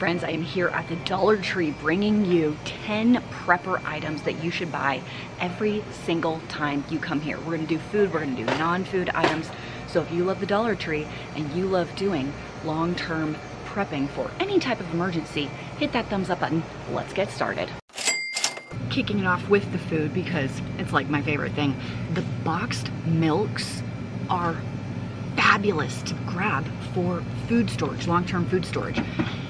Friends, I am here at the Dollar Tree bringing you 10 prepper items that you should buy every single time you come here. We're gonna do food, we're gonna do non-food items. So if you love the Dollar Tree and you love doing long-term prepping for any type of emergency, hit that thumbs up button. Let's get started. Kicking it off with the food because it's like my favorite thing. The boxed milks are fabulous to grab for food storage, long-term food storage.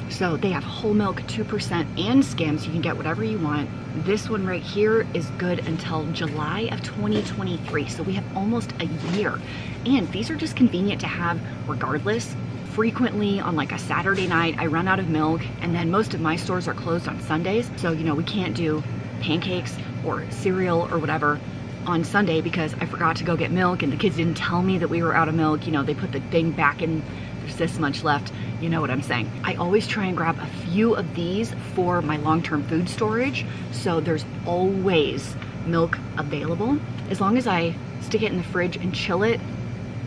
So they have whole milk, 2% and skims. You can get whatever you want. This one right here is good until July of 2023. So we have almost a year. And these are just convenient to have regardless. Frequently on like a Saturday night, I run out of milk, and then most of my stores are closed on Sundays. So, you know, we can't do pancakes or cereal or whatever on Sunday because I forgot to go get milk and the kids didn't tell me that we were out of milk. You know, they put the thing back in, there's this much left. You know what I'm saying. I always try and grab a few of these for my long-term food storage. So there's always milk available. As long as I stick it in the fridge and chill it,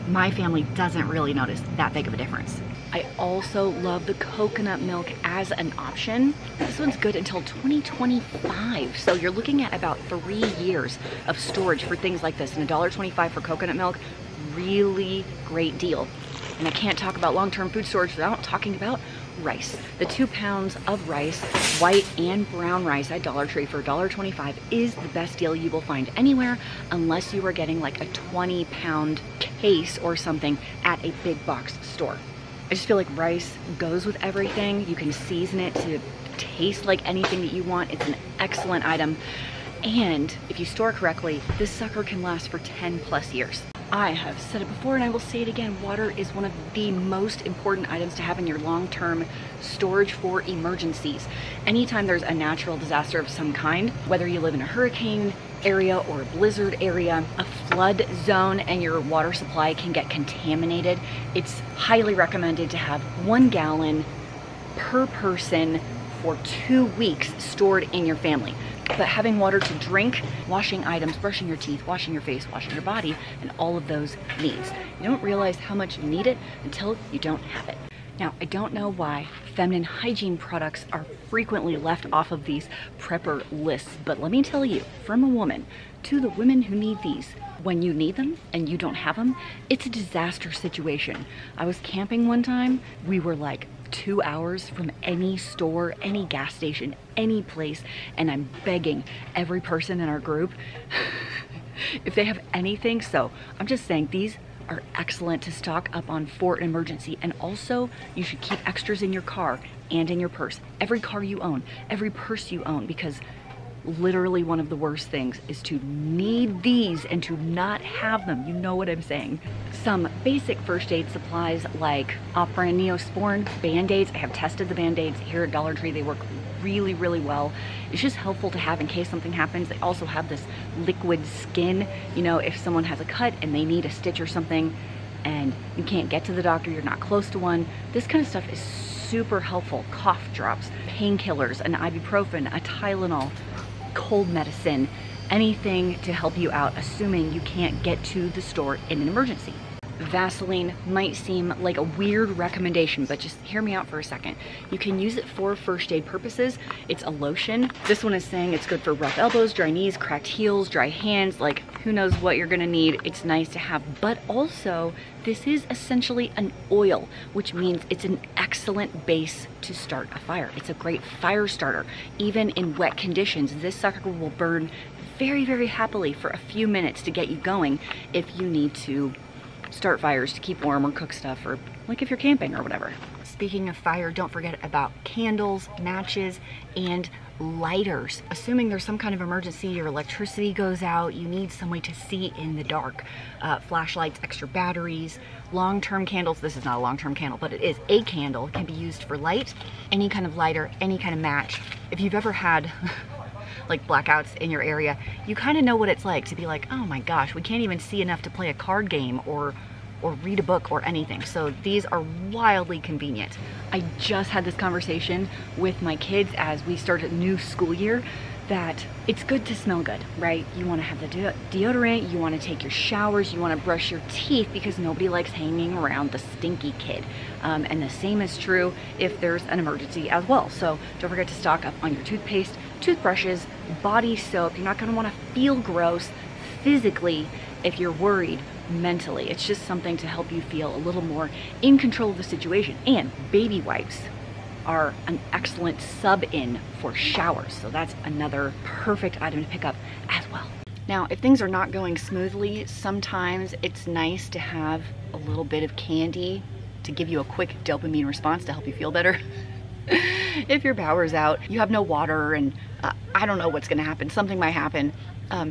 my family doesn't really notice that big of a difference. I also love the coconut milk as an option. This one's good until 2025. So you're looking at about 3 years of storage for things like this. And $1.25 for coconut milk, really great deal. And I can't talk about long-term food storage without talking about rice. The 2 pounds of rice, white and brown rice at Dollar Tree for $1.25 is the best deal you will find anywhere unless you are getting like a 20-pound case or something at a big box store. I just feel like rice goes with everything. You can season it to taste like anything that you want. It's an excellent item. And if you store correctly, this sucker can last for 10+ years. I have said it before and I will say it again, water is one of the most important items to have in your long-term storage for emergencies. Anytime there's a natural disaster of some kind, whether you live in a hurricane area or a blizzard area, a flood zone, and your water supply can get contaminated, it's highly recommended to have 1 gallon per person for 2 weeks stored in your family. But having water to drink, washing items, brushing your teeth, washing your face, washing your body, and all of those needs. You don't realize how much you need it until you don't have it. Now, I don't know why feminine hygiene products are frequently left off of these prepper lists, but let me tell you, from a woman to the women who need these, when you need them and you don't have them, it's a disaster situation. I was camping one time, we were like 2 hours from any store, any gas station, any place, and I'm begging every person in our group if they have anything. So I'm just saying these are excellent to stock up on for an emergency, and also you should keep extras in your car and in your purse. Every car you own, every purse you own, because literally one of the worst things is to need these and to not have them. You know what I'm saying. Some basic first aid supplies like off-brand Neosporin, Band-Aids. I have tested the Band-Aids here at Dollar Tree. They work really, really well. It's just helpful to have in case something happens. They also have this liquid skin, you know, if someone has a cut and they need a stitch or something and you can't get to the doctor, you're not close to one. This kind of stuff is super helpful. Cough drops, painkillers, an ibuprofen, a Tylenol, cold medicine, anything to help you out, assuming you can't get to the store in an emergency. Vaseline might seem like a weird recommendation, but just hear me out for a second. You can use it for first aid purposes. It's a lotion. This one is saying it's good for rough elbows, dry knees, cracked heels, dry hands, like who knows what you're gonna need. It's nice to have, but also this is essentially an oil, which means it's an excellent base to start a fire. It's a great fire starter. Even in wet conditions, this sucker will burn very, very happily for a few minutes to get you going if you need to start fires to keep warm or cook stuff, or like if you're camping or whatever. Speaking of fire, don't forget about candles, matches, and lighters. Assuming there's some kind of emergency, your electricity goes out, you need some way to see in the dark. Flashlights, extra batteries, long-term candles. This is not a long-term candle, but it is a candle. It can be used for light, any kind of lighter, any kind of match. If you've ever had like blackouts in your area, you kind of know what it's like to be like, oh my gosh, we can't even see enough to play a card game or read a book or anything. So these are wildly convenient. I just had this conversation with my kids as we started a new school year. that it's good to smell good, right? You want to have the deodorant, you want to take your showers, you want to brush your teeth, because nobody likes hanging around the stinky kid. And the same is true if there's an emergency as well. So don't forget to stock up on your toothpaste, toothbrushes, body soap. You're not going to want to feel gross physically if you're worried mentally. It's just something to help you feel a little more in control of the situation. And baby wipes are an excellent sub-in for showers. So that's another perfect item to pick up as well. Now, if things are not going smoothly, sometimes it's nice to have a little bit of candy to give you a quick dopamine response to help you feel better. If your power's out, you have no water, and I don't know what's gonna happen, something might happen.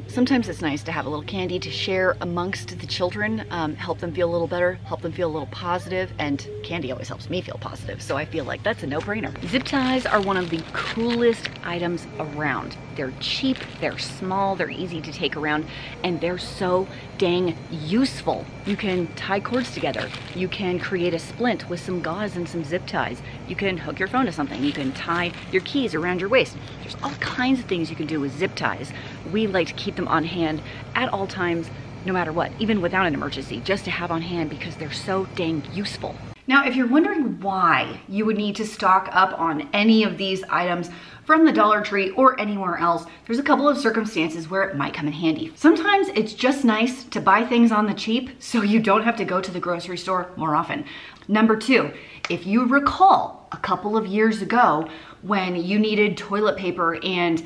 Sometimes it's nice to have a little candy to share amongst the children, help them feel a little better, help them feel a little positive, and candy always helps me feel positive, so I feel like that's a no-brainer. Zip ties are one of the coolest items around. They're cheap, they're small, they're easy to take around, and they're so dang useful. You can tie cords together. You can create a splint with some gauze and some zip ties. You can hook your phone to something. You can tie your keys around your waist. There's all kinds of things you can do with zip ties. We like to keep them on hand at all times, no matter what, even without an emergency, just to have on hand because they're so dang useful. Now, if you're wondering why you would need to stock up on any of these items from the Dollar Tree or anywhere else, there's a couple of circumstances where it might come in handy. Sometimes it's just nice to buy things on the cheap so you don't have to go to the grocery store more often. Number two, if you recall a couple of years ago when you needed toilet paper and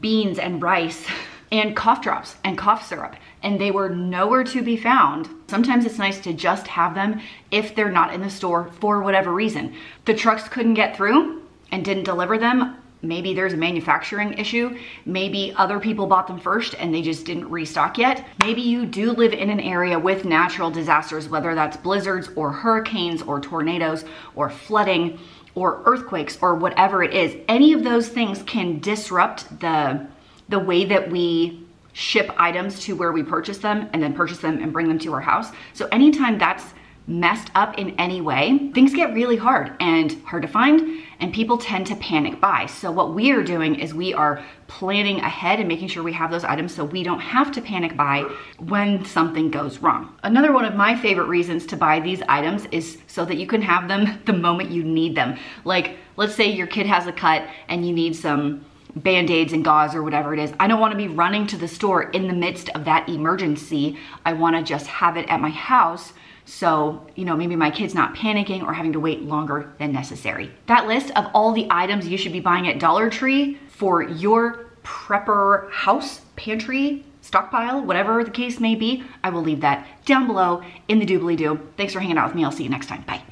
beans and rice and cough drops and cough syrup, and they were nowhere to be found, sometimes it's nice to just have them if they're not in the store for whatever reason. The trucks couldn't get through and didn't deliver them. Maybe there's a manufacturing issue. Maybe other people bought them first and they just didn't restock yet. Maybe you do live in an area with natural disasters, whether that's blizzards or hurricanes or tornadoes or flooding or earthquakes or whatever it is. Any of those things can disrupt the way that we ship items to where we purchase them and then purchase them and bring them to our house. So anytime that's messed up in any way, things get really hard to find, and people tend to panic buy. So what we are doing is we are planning ahead and making sure we have those items so we don't have to panic buy when something goes wrong. Another one of my favorite reasons to buy these items is so that you can have them the moment you need them. Like, let's say your kid has a cut and you need some Band-Aids and gauze or whatever it is. I don't want to be running to the store in the midst of that emergency. I want to just have it at my house, so, you know, maybe my kid's not panicking or having to wait longer than necessary. That list of all the items you should be buying at Dollar Tree for your prepper house, pantry, stockpile, whatever the case may be, I will leave that down below in the doobly-doo. Thanks for hanging out with me. I'll see you next time. Bye.